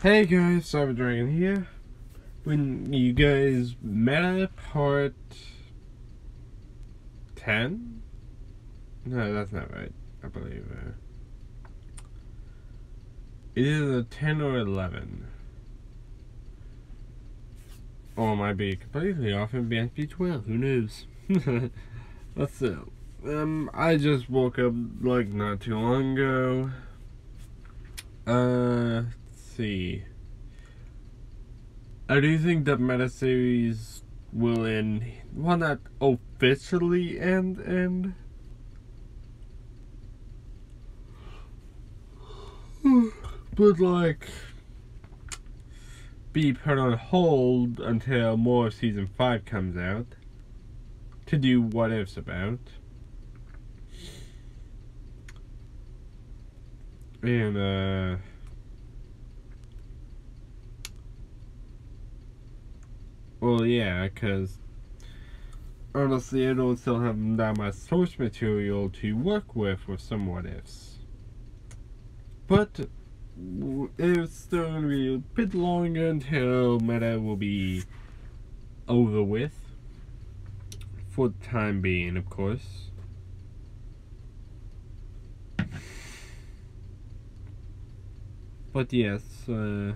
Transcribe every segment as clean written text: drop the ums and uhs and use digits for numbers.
Hey guys, Cyber Dragon here. When you guys meta part 10? No, that's not right. I believe it is a 10 or 11. Or it might be completely off and be 12. Who knows? Let's see. I just woke up like not too long ago. Let's see. I do think that meta series will end. Well, not officially end. But like be put on hold until more of season 5 comes out to do what ifs about. And well, yeah, because honestly I don't still have that much source material to work with some what ifs. But it's still going to be a bit longer until meta will be over with. For the time being, of course. But yes, oh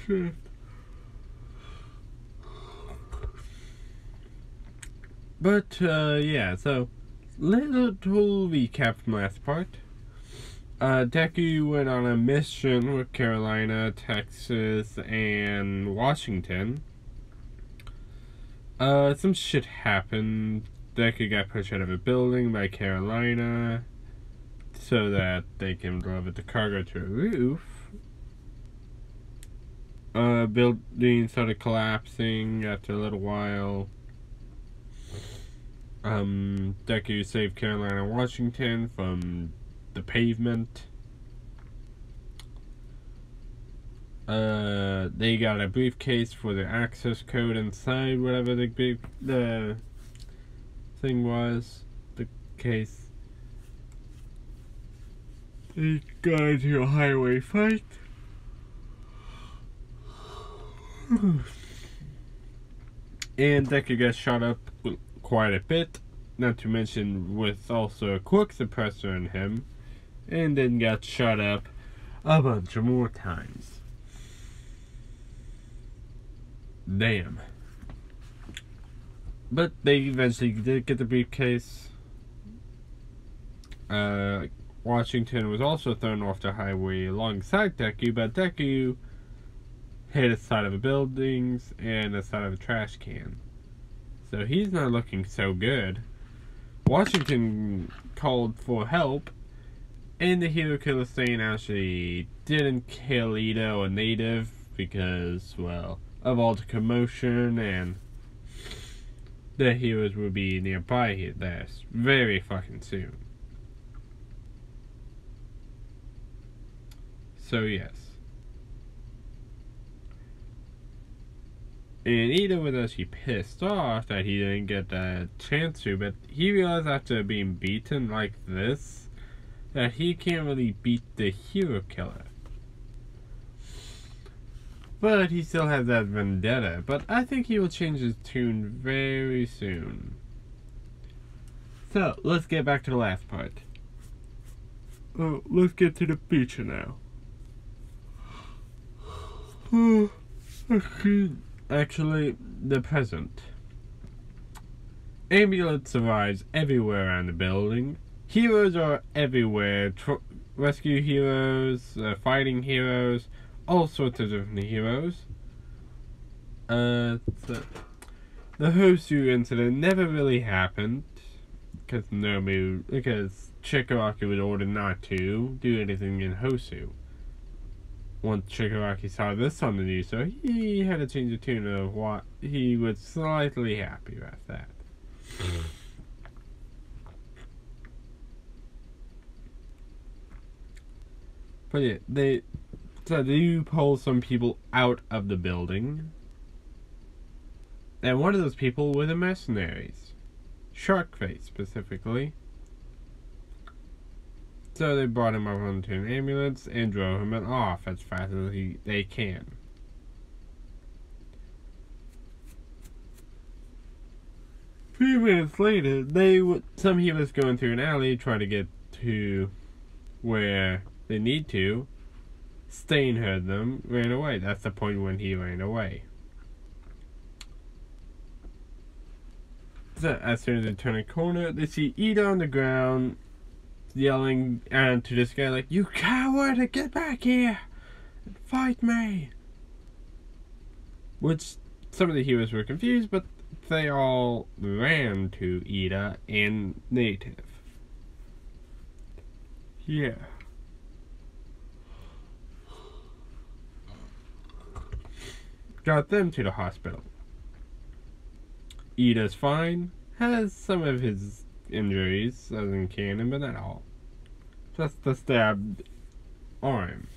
shit. But yeah, so little recap from last part. Deku went on a mission with Carolina, Texas, and Washington. Some shit happened. Deku got pushed out of a building by Carolina so that they can deliver the cargo to a roof. Building started collapsing after a little while. Deku saved Carolina and Washington from the pavement. They got a briefcase for the access code inside, whatever the thing was, the case. They got into a highway fight. And Deku got shot up quite a bit, not to mention with also a quick suppressor in him, and then got shot up a bunch of more times. Damn. But they eventually did get the briefcase. Washington was also thrown off the highway alongside Deku, but Deku hit the side of the buildings and the side of a trash can. So he's not looking so good. Washington called for help, and the hero killer Stain actually didn't kill Ito, a native, because, well, of all the commotion, and the heroes will be nearby here very fucking soon. So yes. And Ito was actually pissed off that he didn't get a chance to, but he realized after being beaten like this that he can't really beat the hero killer. But he still has that vendetta, but I think he will change his tune very soon. So, let's get back to the last part. Oh, let's get to the feature now. Actually, the present. Ambulance arrives everywhere around the building. Heroes are everywhere. Rescue heroes, fighting heroes, all sorts of different heroes. The Hosu incident never really happened because Shigaraki was ordered not to do anything in Hosu. Once Shigaraki saw this on the news, so he had to change the tune of what he was slightly happy about that. But yeah, they do pull some people out of the building. And one of those people were the mercenaries. shark face specifically. So they brought him up onto an ambulance and drove him off as fast as they can. A few minutes later, some healers going through an alley trying to get to where they need to. Stain heard them, ran away. That's the point when he ran away. So as soon as they turn a corner, they see Ida on the ground, yelling to this guy like, "You coward! Get back here and fight me!" Which some of the heroes were confused, but they all ran to Ida and Native. Yeah. Got them to the hospital. Ida's fine, has some of his injuries, as in cannon, but not all. Just the stabbed arm.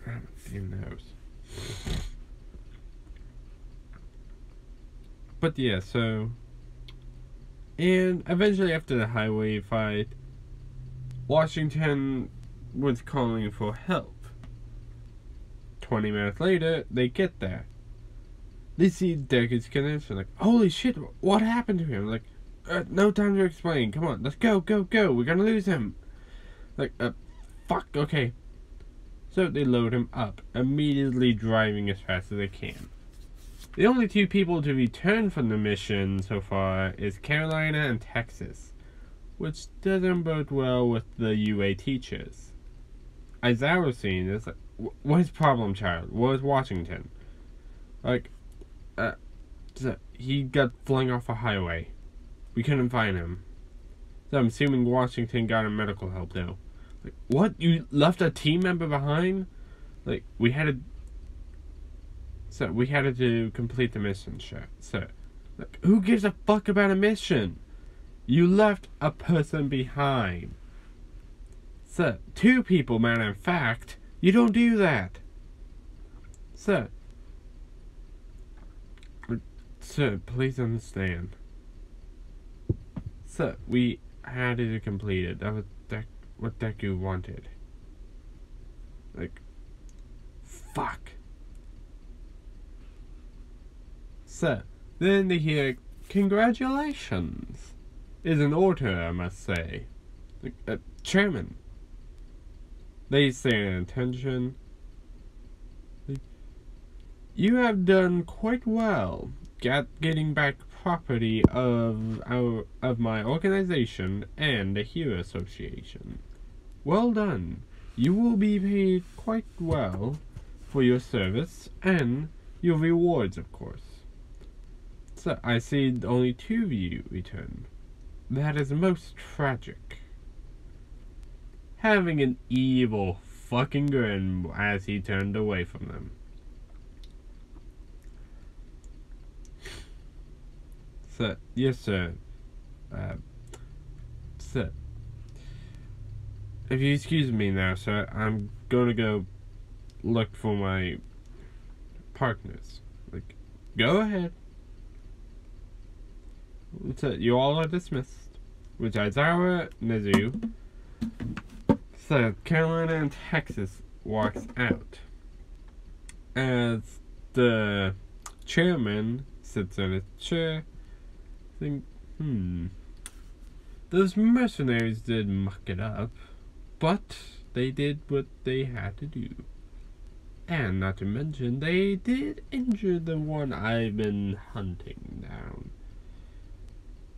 I haven't seen those. But yeah, so... And eventually after the highway fight, Washington was calling for help. 20 minutes later, they get there. They see Deku's connection, like, holy shit, what happened to him? Like, no time to explain, come on, let's go, go, go, we're gonna lose him. Like, fuck, okay. So they load him up, immediately driving as fast as they can. The only two people to return from the mission so far is Carolina and Texas, which doesn't bode well with the UA teachers. Aizawa seeing this, like, what is problem, child? What is Washington? Like, so he got flung off a highway. We couldn't find him. So I'm assuming Washington got him medical help though. Like, what? You left a team member behind? Like, we had to complete the mission, sir. Like, who gives a fuck about a mission? You left a person behind. Sir, two people, matter of fact. You don't do that. Sir, please understand. Sir, we had it completed. That was what Deku wanted. Like, fuck. Sir, then they hear, congratulations. Is an order, I must say. Like, Chairman. They say in attention. You have done quite well getting back property of my organization and the Hero Association. Well done. You will be paid quite well for your service and your rewards, of course. So I see only two of you return. That is most tragic. Having an evil fucking grin as he turned away from them. Sir, yes, sir. Sir, if you excuse me now, sir, I'm gonna go look for my partners. Like, go ahead. Sir, you all are dismissed. With Aizawa, Nezu. So, Carolina and Texas walks out. As the chairman sits in his chair, think, those mercenaries did muck it up, but they did what they had to do. And not to mention, they did injure the one I've been hunting down.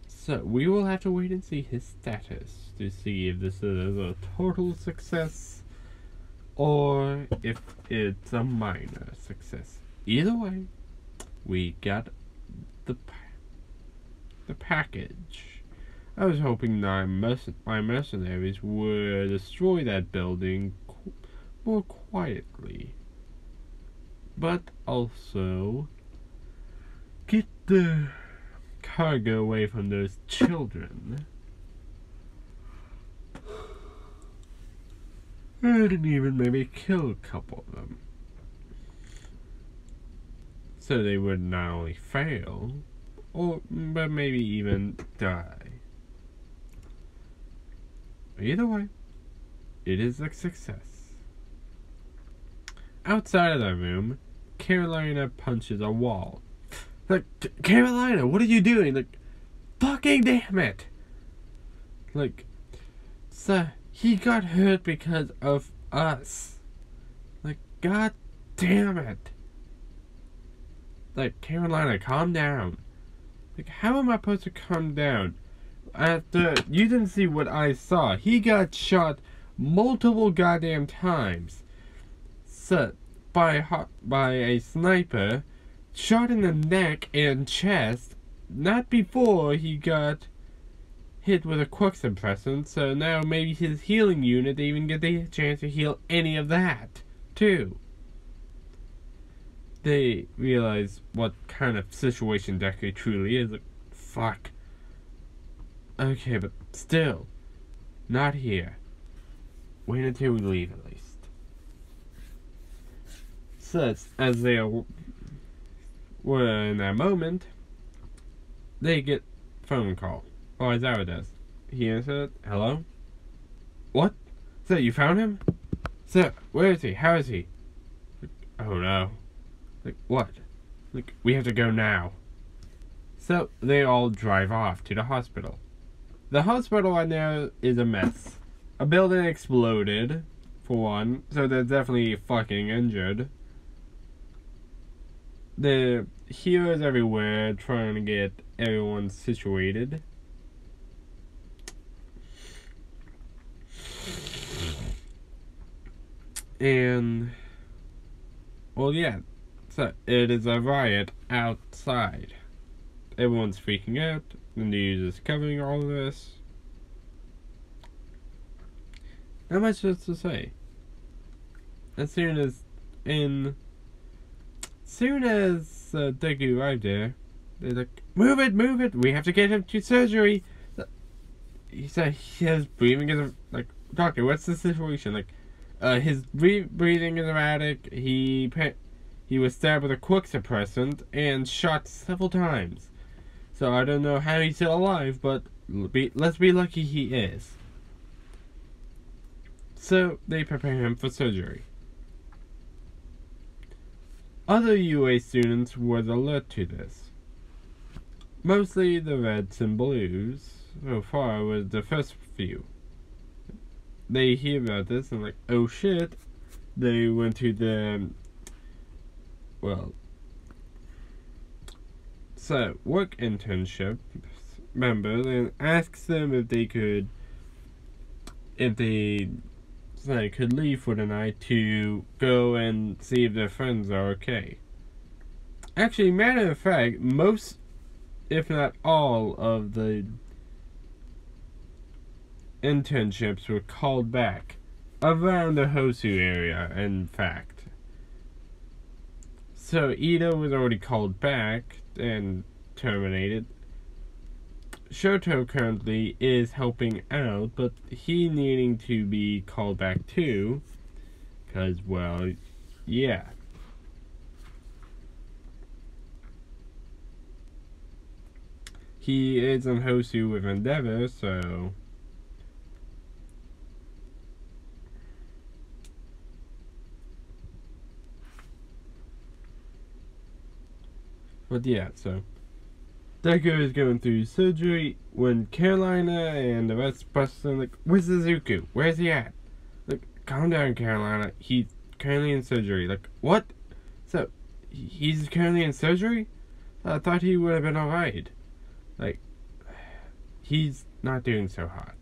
So, we will have to wait and see his status to see if this is a total success or if it's a minor success. Either way, we got the package. I was hoping my mercenaries would destroy that building more quietly, but also get the cargo away from those children. And even maybe kill a couple of them. So they would not only fail, but maybe even die. Either way, it is a success. Outside of the room, Carolina punches a wall. Like, Carolina, what are you doing? Like, fucking damn it! Like, sir, he got hurt because of us. Like, god damn it. Like, Carolina, calm down. Like, how am I supposed to calm down? After, you didn't see what I saw. He got shot multiple goddamn times. Sir, by a sniper, shot in the neck and chest, not before he got hit with a quick suppressant, so now maybe his healing unit didn't even get the chance to heal any of that, too. They realize what kind of situation Deku truly is. Like, fuck. Okay, but still, not here. Wait until we leave at least. So, as they were in that moment, they get phone call. Oh, Aizawa does. He answered, hello? What? Sir, you found him? Sir, where is he? How is he? Like, oh no. Like, what? Like, we have to go now. So, they all drive off to the hospital. The hospital right now is a mess. A building exploded, for one, so they're definitely fucking injured. The heroes everywhere trying to get everyone situated. And, well, yeah, so it is a riot outside. Everyone's freaking out. The news is covering all of this. Not much else to say. As soon as Deku arrived there, they're like, move it, we have to get him to surgery. He said his breathing is, like, doctor, what's the situation? Like, his breathing is erratic, he was stabbed with a quick suppressant and shot several times. So I don't know how he's still alive, but let's be lucky he is. So they prepare him for surgery. Other UA students were alert to this. Mostly the Reds and Blues, so far, was the first few. They hear about this and like, oh shit. They went to the, well, so work internship members and asked them if they could leave for the night to go and see if their friends are okay. Actually, matter of fact, most, if not all, of the internships were called back around the Hosu area, in fact. So Ito was already called back and terminated. Shoto currently is helping out, but he needing to be called back too, because, well, yeah. He is in Hosu with Endeavor, so... But yeah, so... Deku is going through surgery when Carolina and the rest bust in, like, where's Izuku? Where's he at? Like, calm down, Carolina. He's currently in surgery. Like, what? So, he's currently in surgery? I thought he would have been alright. Like, he's not doing so hot.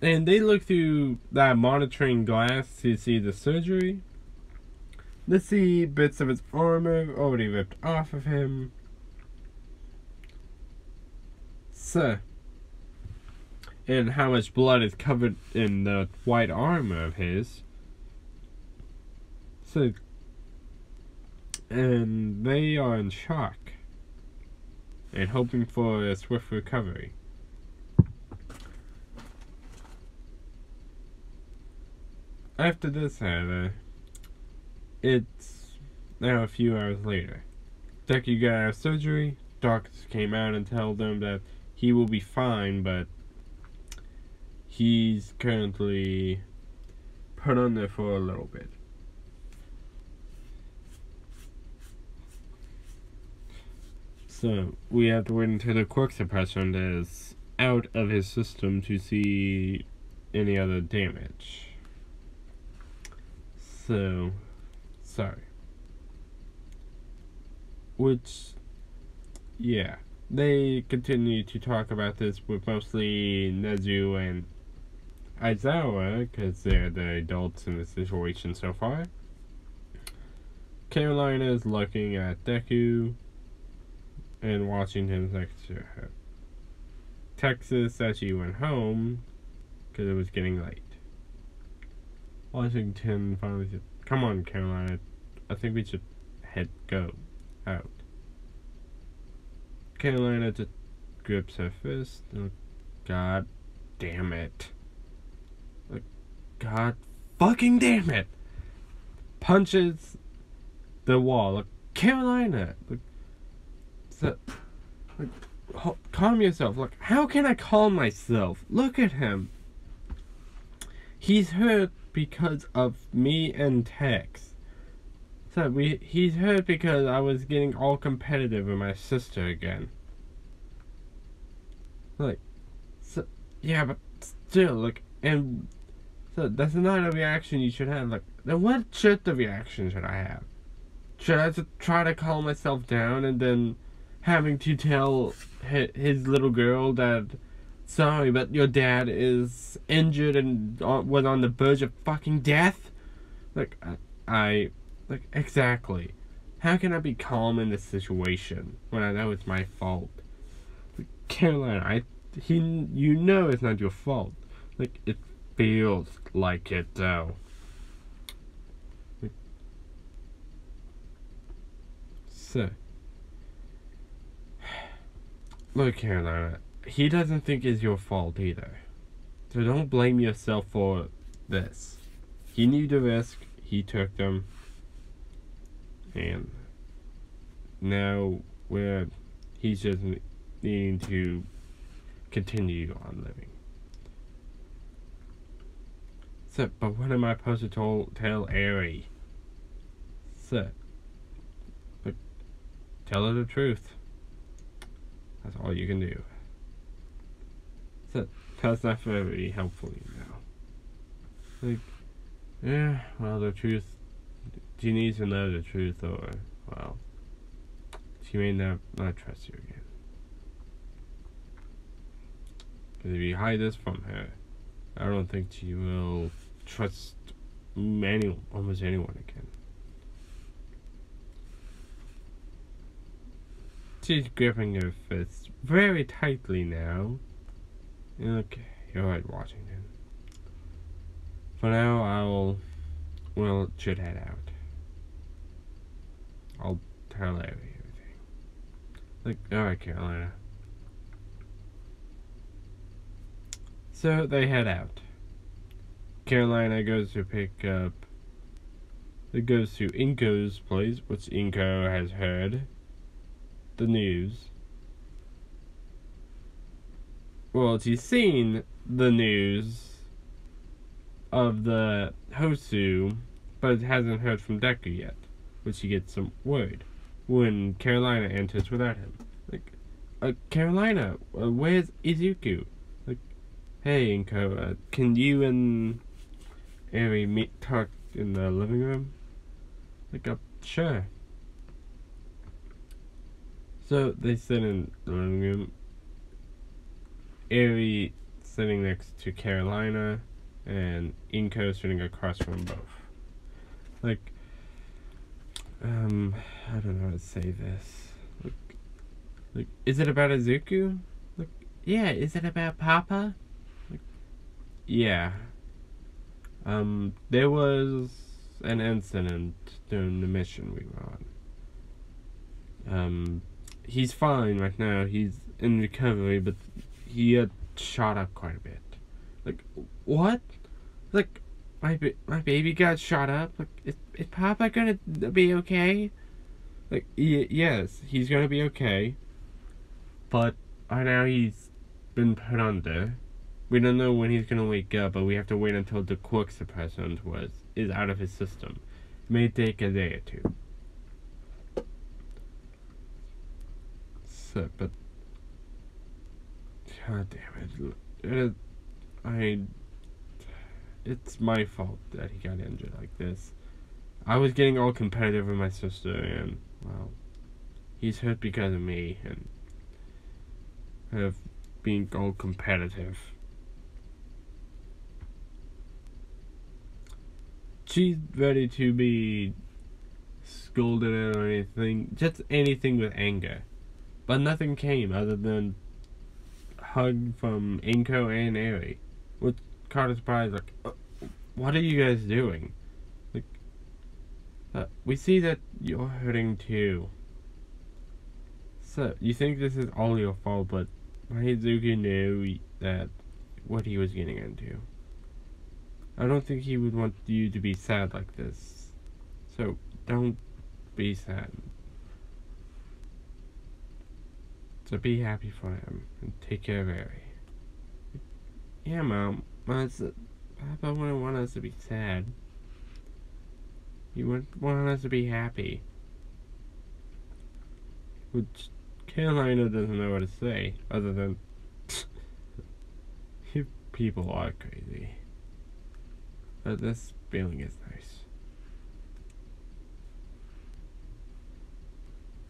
And they look through that monitoring glass to see the surgery. They see bits of his armor already ripped off of him. So, and how much blood is covered in the white armor of his. So, and they are in shock and hoping for a swift recovery. after this, however, it's now a few hours later. Deku got out of surgery. Doctors came out and told them that he will be fine, but he's currently put on there for a little bit. So we have to wait until the quirk suppression is out of his system to see any other damage. So, sorry. Which, yeah, they continue to talk about this with mostly Nezu and Aizawa, because they're the adults in the situation so far. Carolina is looking at Deku and watching him next to her. Texas actually went home because it was getting late. Washington finally said, "Come on, Carolina, I think we should go out." Carolina just grips her fist. Oh, God damn it. Like, God fucking damn it. Punches the wall. Like, Carolina. Calm yourself. Like, how can I calm myself? Look at him. He's hurt because of me and Tex. He's hurt because I was getting all competitive with my sister again. Yeah, but still, and so that's not a reaction you should have. Then what should the reaction should I have? Should I just try to calm myself down and then having to tell his little girl that, sorry, but your dad is injured and was on the verge of fucking death? Exactly. How can I be calm in this situation when I know it's my fault? Caroline, you know it's not your fault. It feels like it, though. So, look, Carolina, he doesn't think it's your fault either. So don't blame yourself for this. He knew the risk, he took them, and now he's just needing to continue on living. So, but what am I supposed to tell Aerie? So, tell her the truth. That's all you can do. So, that's not very helpful, yeah, well, the truth, she needs to know the truth, or, well, she may not trust you again. Because if you hide this from her, I don't think she will trust almost anyone again. She's gripping her fist very tightly now. Okay, you're right, Washington. For now, should head out. I'll tell everything. Alright, Carolina. So they head out. Carolina goes to goes to Inko's place, which Inko has heard the news. Well, she's seen the news of the Hosu, but hasn't heard from Deku yet, which she gets some word when Carolina enters without him. Carolina, where's Izuku? Hey, Inko, can you and Aerie talk in the living room? Sure. So they sit in the living room. Aerie sitting next to Carolina, and Inko sitting across from both. I don't know how to say this. Is it about Izuku? Yeah, is it about Papa? Yeah. There was an incident during the mission we were on. He's fine right now. He's in recovery, but he had shot up quite a bit. What? my baby got shot up. Like, is Papa gonna be okay? Like, yes, he's gonna be okay. But right now he's been put under. We don't know when he's gonna wake up, but we have to wait until the quirk suppressant is out of his system. It may take a day or two. So, but God damn it! It's my fault that he got injured like this. I was getting all competitive with my sister, and well, he's hurt because of me and of being all competitive. She's ready to be scolded or anything, just anything with anger. But nothing came other than hug from Inko and Eri, which caught a surprise. Like, what are you guys doing? Like, we see that you're hurting too. So you think this is all your fault, but Maizuki knew that what he was getting into. I don't think he would want you to be sad like this. So don't be sad. So be happy for him and take care of Eri. Yeah, Mom. Papa wouldn't want us to be sad. He would want us to be happy. Which Carolina doesn't know what to say, other than you people are crazy. But this feeling is nice.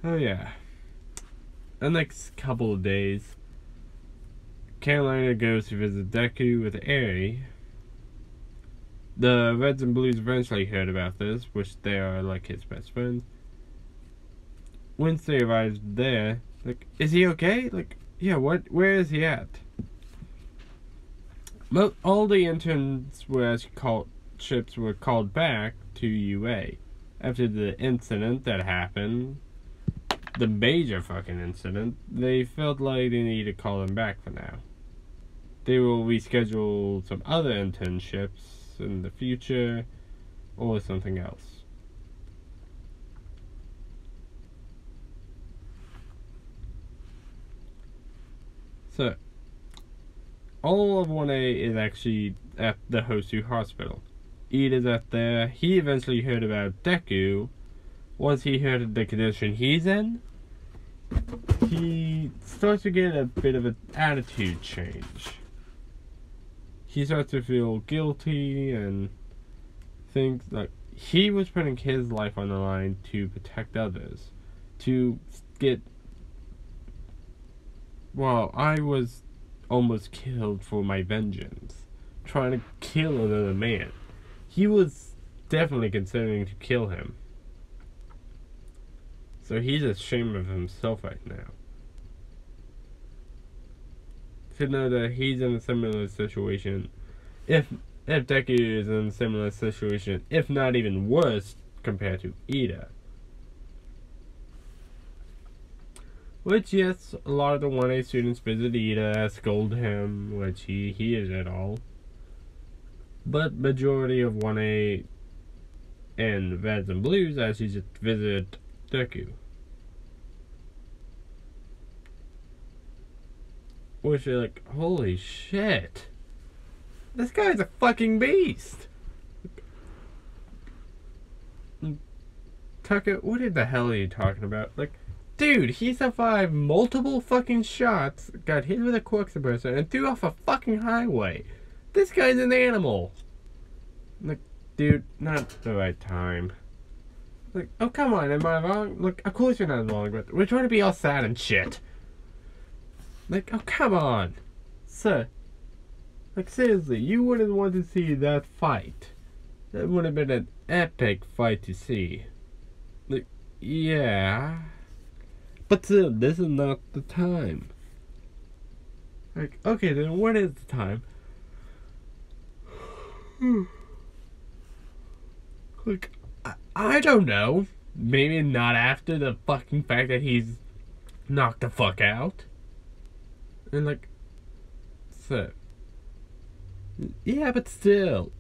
Oh yeah. The next couple of days, Carolina goes to visit Deku with Eri. The Reds and Blues eventually heard about this, which they are like his best friends. Wednesday arrives there. Like, is he okay? Like, yeah, where is he at? But all the interns ships were called back to UA after the incident that happened. The major fucking incident. They felt like they needed to call them back for now. They will reschedule some other internships in the future or something else. So, all of 1A is actually at the Hosu Hospital. Ida's at there. He eventually heard about Deku. Once he heard of the condition he's in, he starts to get a bit of an attitude change. He starts to feel guilty and thinks like he was putting his life on the line to protect others. To get... Well, I was almost killed for my vengeance. Trying to kill another man. He was definitely considering to kill him. So he's ashamed of himself right now. To know that he's in a similar situation, if Deku is in a similar situation, if not even worse compared to Ida. Which, yes, a lot of the 1A students visit Ida, scold him, which he is at all. But majority of 1A and Reds and Blues actually just visit Deku. Which are like, holy shit. This guy's a fucking beast. Tucker, what the hell are you talking about? Like, dude, he survived multiple fucking shots, got hit with a quirk suppressor, and threw off a fucking highway. This guy's an animal. Like, dude, not the right time. Like, oh, come on, am I wrong? Look, of course you're not wrong, but we're trying to be all sad and shit. Like, oh, come on. Sir. Like, seriously, you wouldn't want to see that fight. That would have been an epic fight to see. Like, yeah. But still, this is not the time. Like, okay, then what is the time? Like, I don't know. Maybe not after the fucking fact that he's knocked the fuck out. And like, so. Yeah, but still.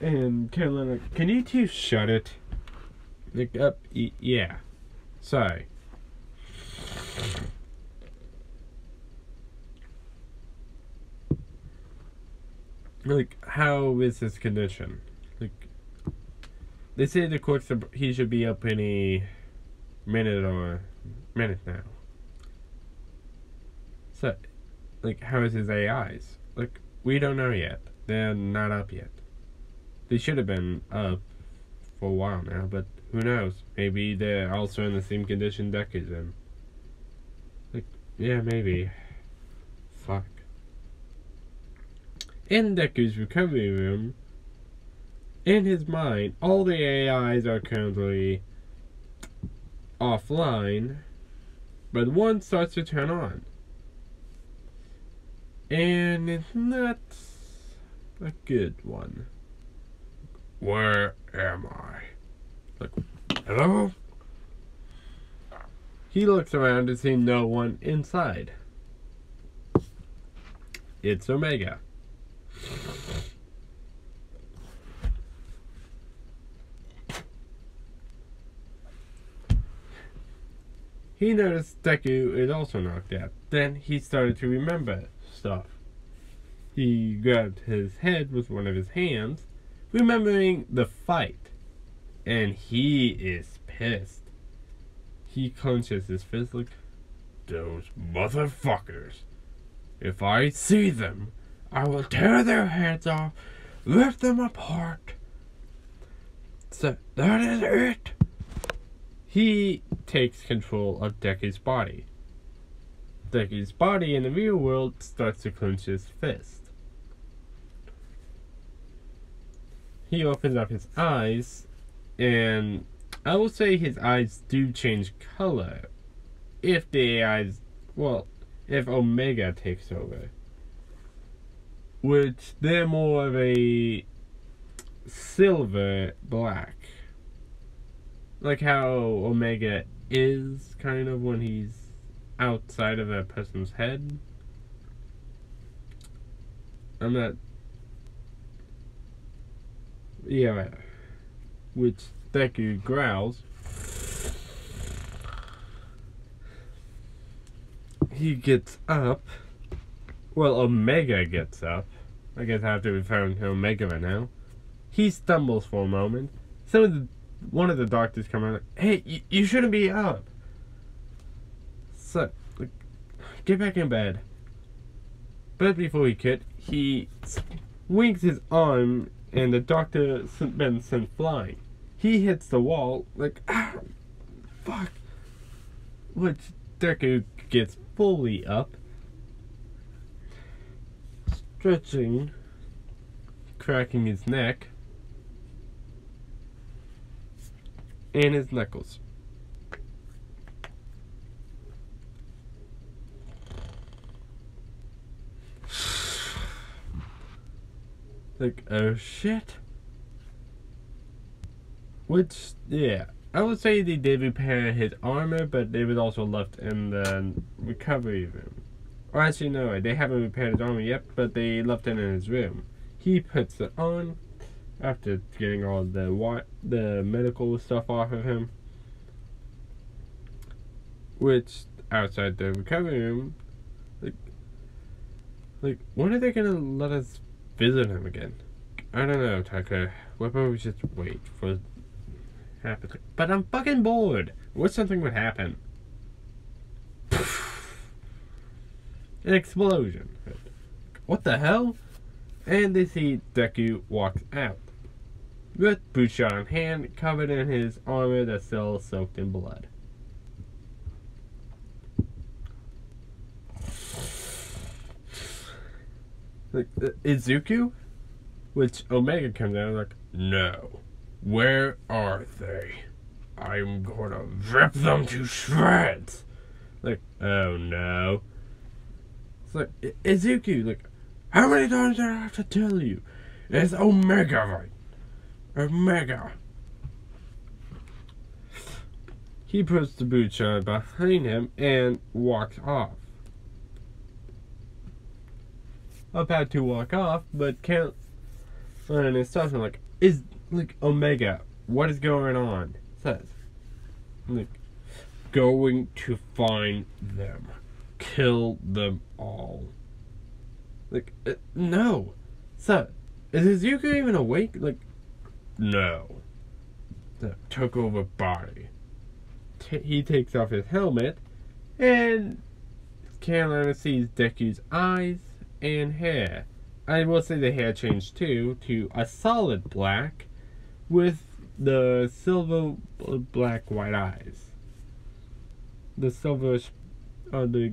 And Carolina, can you two shut it? Like, yeah. Sorry. Like, how is his condition? Like, they say the courts he should be up any minute now. So, like, how is his AIs? Like, we don't know yet. They're not up yet. They should have been up for a while now, but who knows? Maybe they're also in the same condition Deku's in. Like, yeah, maybe. Fuck. In Deku's recovery room, in his mind, all the AIs are currently offline, but one starts to turn on. And it's not a good one. Where am I? Like, hello? He looks around to see no one inside. It's Omega. He noticed Deku is also knocked out. Then he started to remember stuff. He grabbed his head with one of his hands, remembering the fight. And he is pissed. He clenches his fist like, those motherfuckers. If I see them, I will tear their heads off, rip them apart. So that is it. He takes control of Deku's body. Deku's body in the real world starts to clench his fist. He opens up his eyes, and I will say his eyes do change color if the AIs, if Omega takes over. Which they're more of a silver black. Like how Omega is kind of when he's outside of a person's head. I'm not. Yeah. Which Deku growls. He gets up. Well, Omega gets up. I guess I have to refer to Omega right now. He stumbles for a moment. One of the doctors come out like, hey, you shouldn't be up. So, get back in bed. But before he could, he swings his arm and the doctor been sent flying. He hits the wall like, ah, fuck. Which Deku gets fully up. Stretching, cracking his neck. And his knuckles. Like, oh shit. Which, yeah, I would say they did repair his armor, but it was also left in the recovery room. Or actually, no, they haven't repaired his armor yet, but they left it in his room. He puts it on. After getting all the medical stuff off of him, which outside the recovery room, like when are they gonna let us visit him again? I don't know, Tucker. What about we just wait for it to happen? But I'm fucking bored. What something would happen? An explosion. What the hell? And they see Deku walks out. With boot shot on hand, covered in his armor that's still soaked in blood. Like, Izuku? Which Omega comes out like, no. Where are they? I'm gonna rip them to shreds. Like, oh no. It's like, Izuku, like, how many times do I have to tell you? It's Omega, right? Omega. He puts the boot shot behind him and walks off. About to walk off, but can't. And it's something like, is like, Omega, what is going on? Says, like, going to find them, kill them all. Like, no. So, is Zuko even awake? Like, no. The took over body. He takes off his helmet, and Carolina sees Deku's eyes and hair. I will say the hair changed too, to a solid black, with the silver black white eyes. The silver, the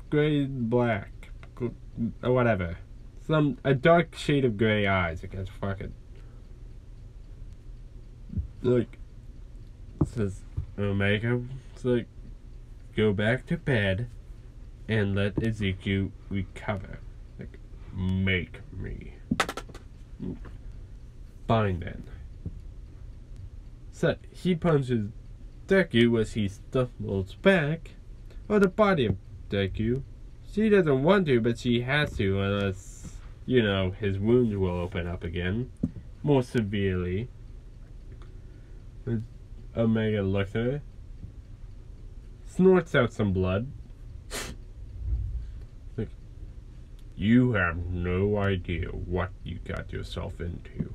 gray black, or whatever. A dark shade of gray eyes, I guess, fuck it. Like, it says, Omega, it's like, go back to bed and let Ezekiel recover. Like, make me. Fine then. So, he punches Deku as he stumbles back on the body of Deku. She doesn't want to, but she has to, unless, you know, his wounds will open up again, more severely. Omega looks at her, snorts out some blood. Like, you have no idea what you got yourself into.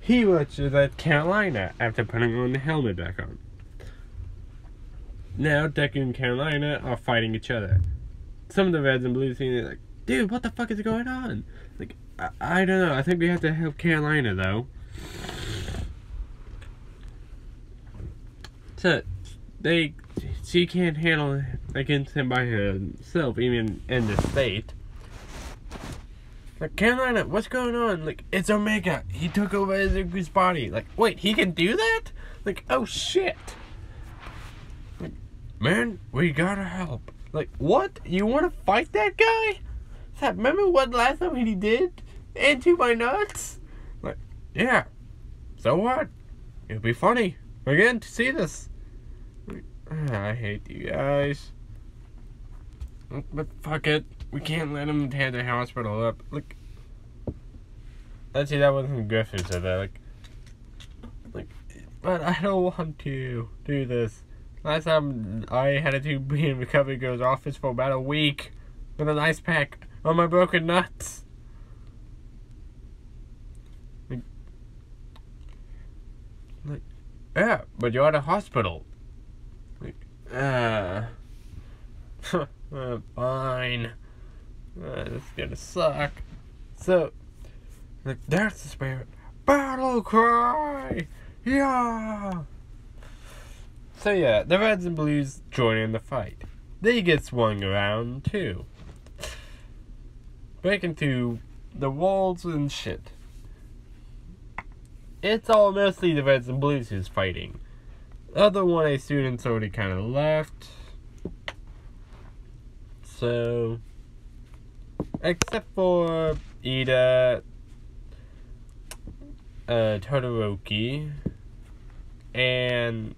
He watches at Carolina after putting on the helmet back on. Now Deku and Carolina are fighting each other. Some of the reds and blues seem like, dude, what the fuck is going on? Like, I don't know. I think we have to help Carolina though. So she can't handle against him by herself, even in this state. Like, Carolina, what's going on? Like, it's Omega. He took over Izuku's body. Like, wait, he can do that? Like, oh shit. Like, man, we gotta help. Like, what? You wanna fight that guy? Remember what last time he did? Into my nuts? Like, yeah. So what? It'll be funny again to see this. I hate you guys. But fuck it. We can't let him tear the hospital up. Like, let's see, that wasn't Griffin said that. Like, but I don't want to do this. Last time I had to be in recovery girl's office for about a week with an ice pack on my broken nuts. Like, yeah, but you're at a hospital. Fine. This is gonna suck. So, like, that's the spirit. Battle cry! Yeah! So yeah, the reds and blues join in the fight. They get swung around too. Breaking through the walls and shit. It's all mostly the reds and blues who's fighting. The other 1A students already kind of left. So, except for Ida, Todoroki, and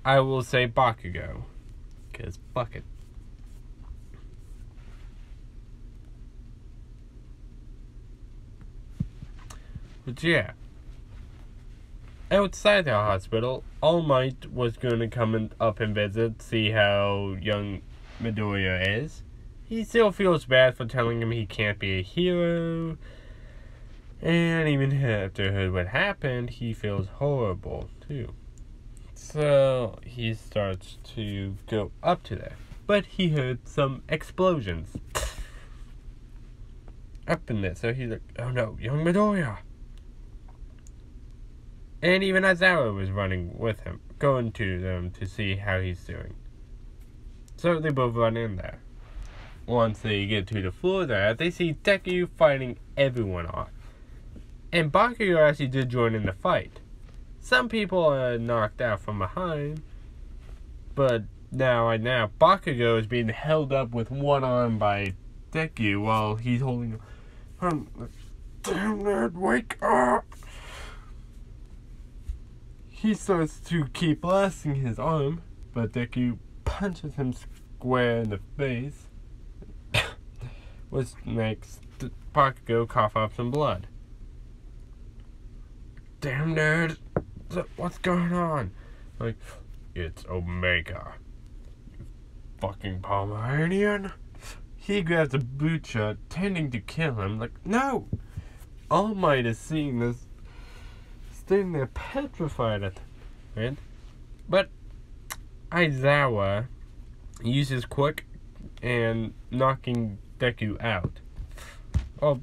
I will say Bakugo, because fuck it. But yeah. Outside the hospital, All Might was going to come up and visit, see how young Midoriya is. He still feels bad for telling him he can't be a hero. And even after what happened, he feels horrible too. So he starts to go up to there. But he heard some explosions up in there. So he's like, oh no, young Midoriya. And even Aizawa was running with him, going to them to see how he's doing. So they both run in there. Once they get to the floor there, they see Deku fighting everyone off. And Bakugo actually did join in the fight. Some people are knocked out from behind, but now Bakugo is being held up with one arm by Deku while he's holding him. Damn it, wake up! He starts to keep blasting his arm, but Deku punches him square in the face, which makes Bakugo cough up some blood. Damn nerd, what's going on? Like, it's Omega. You fucking Pomeranian. He grabs a Bucha, tending to kill him. Like, no! All Might is seeing this, standing there petrified at it. But Aizawa uses Quick and knocking Deku out. Oh,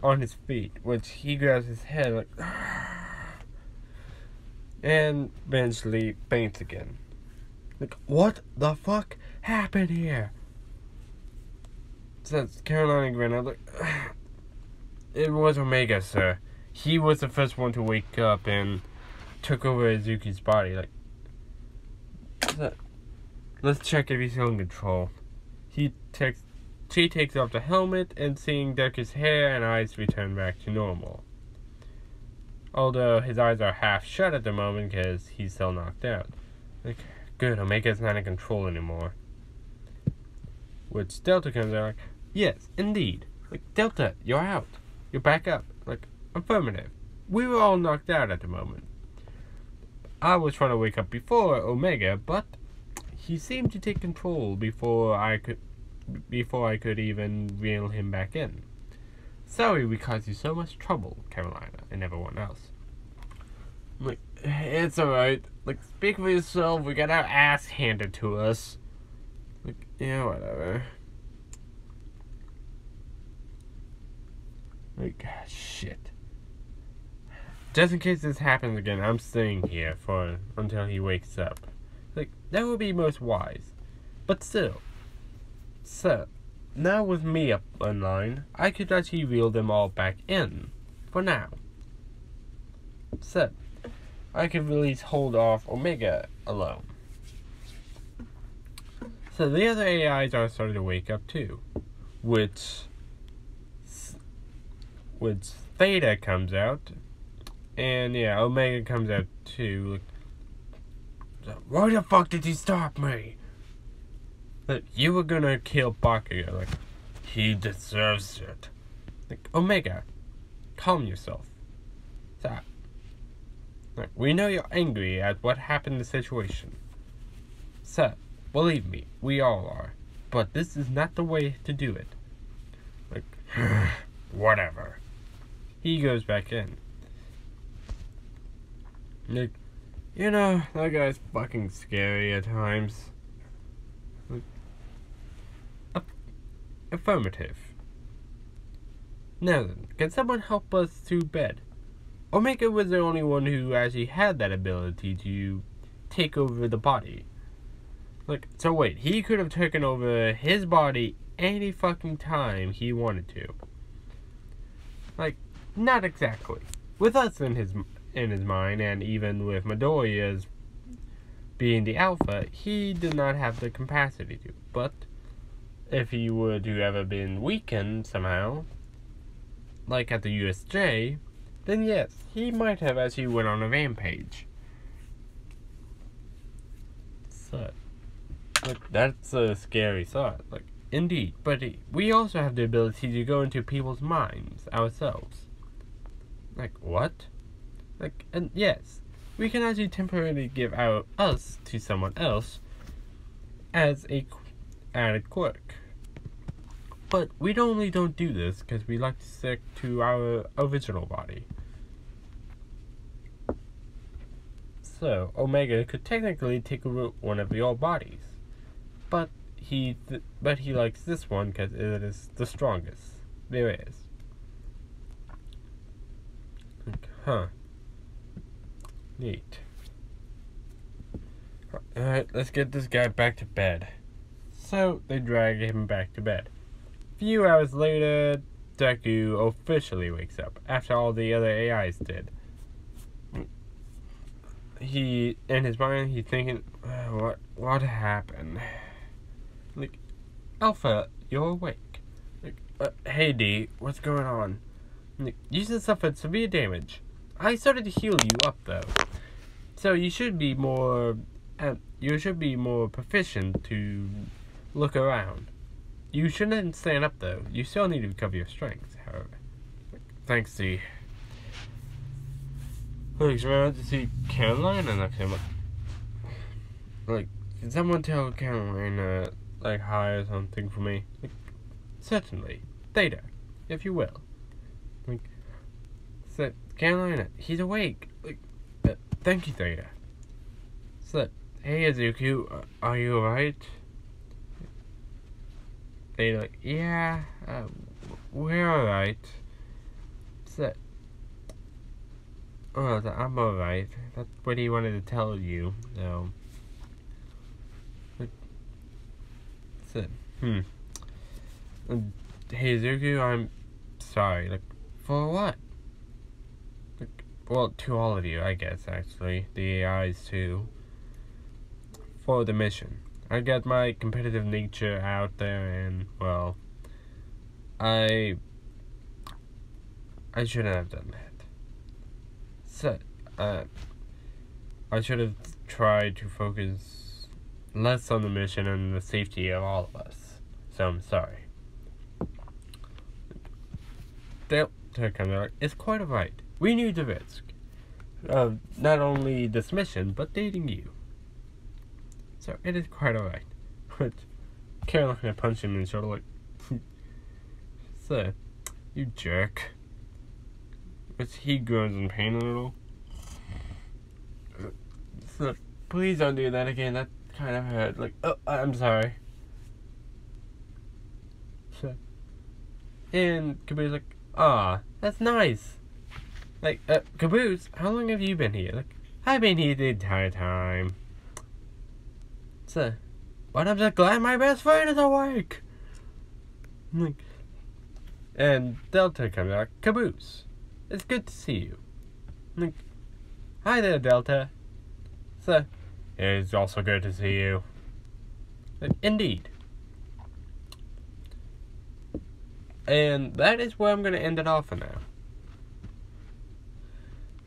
on his feet, which he grabs his head like, and eventually faints again. Like, what the fuck happened here? Says Carolina Grin. Like, it was Omega, sir. He was the first one to wake up and took over Izuki's body. Like, let's check if he's still in control. She takes off the helmet, and seeing Deku's hair and eyes return back to normal. Although his eyes are half shut at the moment because he's still knocked out. Like, good, Omega's not in control anymore. Which Delta comes out like, yes, indeed. Like, Delta, you're out. You're back up. Like, affirmative. We were all knocked out at the moment. I was trying to wake up before Omega, but he seemed to take control before I could even reel him back in. Sorry we caused you so much trouble, Carolina, and everyone else. I'm like, it's alright. Like, speak for yourself, we got our ass handed to us. Like, yeah, whatever. Like, shit. Just in case this happens again, I'm staying here until he wakes up. Like, that would be most wise. But still. So, now with me up online, I could actually reel them all back in. For now. So, I could at least hold off Omega alone. So the other AIs are starting to wake up too. Which Theta comes out. And yeah, Omega comes out too. Like, why the fuck did you stop me? Like, you were gonna kill Bakugo. Like, he deserves it. Like, Omega, calm yourself. Stop. Like, we know you're angry at what happened in the situation. So, believe me, we all are. But this is not the way to do it. Like, whatever. He goes back in. Like, you know, that guy's fucking scary at times. Like, affirmative. Now then, can someone help us to bed? Omega was the only one who actually had that ability to take over the body. Like, so wait, he could have taken over his body any fucking time he wanted to. Like, not exactly. With us in his mind, and even with Midoriya's being the alpha, he did not have the capacity to. But if he were to ever been weakened somehow, like at the USJ, then yes, he might have actually went on a rampage. So, like, that's a scary thought. Like, indeed, but we also have the ability to go into people's minds ourselves. Like, what? Like, and yes, we can actually temporarily give us to someone else as a added quirk. But we don't do this because we like to stick to our original body. So, Omega could technically take over one of your bodies. But he likes this one because it is the strongest there is. Like, huh. Neat. Alright, let's get this guy back to bed. So, they drag him back to bed. A few hours later, Deku officially wakes up, after all the other AIs did. In his mind, he's thinking, what happened? Like, Alpha, you're awake. Like, hey D, what's going on? Like, you just suffered severe damage. I started to heal you up though, so you should be more proficient to look around. You shouldn't stand up though. You still need to recover your strength, however. Thanks to looks around to see Caroline and look him up. Like, can someone tell Caroline like hi or something for me? Like, certainly. Theta, if you will. Like, so Caroline, he's awake. Like, thank you, Theta. So, hey Azuku, are you alright? Theta, like, yeah, we're alright. So, oh, I'm alright. That's what he wanted to tell you, so. Like, so, hey Zuku, I'm sorry. Like, for what? Like, well, to all of you, I guess, actually. The AIs, too. For the mission. I got my competitive nature out there, and, well, I shouldn't have done that. So, I should have tried to focus less on the mission and the safety of all of us. So I'm sorry. They'll kind of like, it's quite alright. We need the risk of not only this mission, but dating you. So it is quite alright. But Caroline kind of punched him in the shoulder like, so, you jerk. But he groans in pain a little. So, please don't do that again. That kind of hurt. Like, oh, I'm sorry. So, and Caboose like, ah, that's nice. Like, Caboose, how long have you been here? Like, I've been here the entire time. So, but I'm just glad my best friend is awake. Like, and Delta comes out, Caboose, it's good to see you. Like, hi there, Delta. So, it's also good to see you. Like, indeed. And that is where I'm going to end it off for now.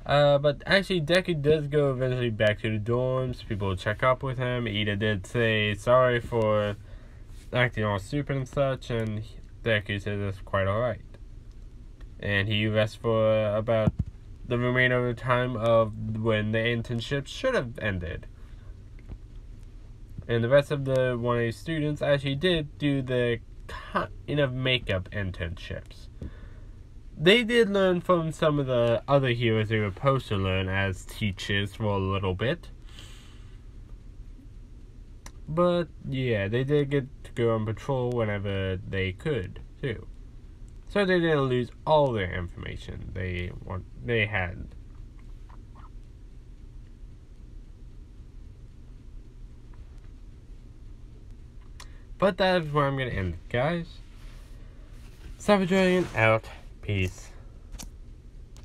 But actually, Deku does go eventually back to the dorms. People will check up with him. Ida did say sorry for acting all stupid and such, and Deku says it's quite alright. And he rests for about the remainder of the time of when the internship should have ended. And the rest of the 1A students actually did do the kind of makeup internships. They did learn from some of the other heroes they were supposed to learn as teachers for a little bit. But yeah, they did get to go on patrol whenever they could, too. So they didn't lose all their information they had. But that is where I'm going to end it, guys. Savage Dragon out. Peace.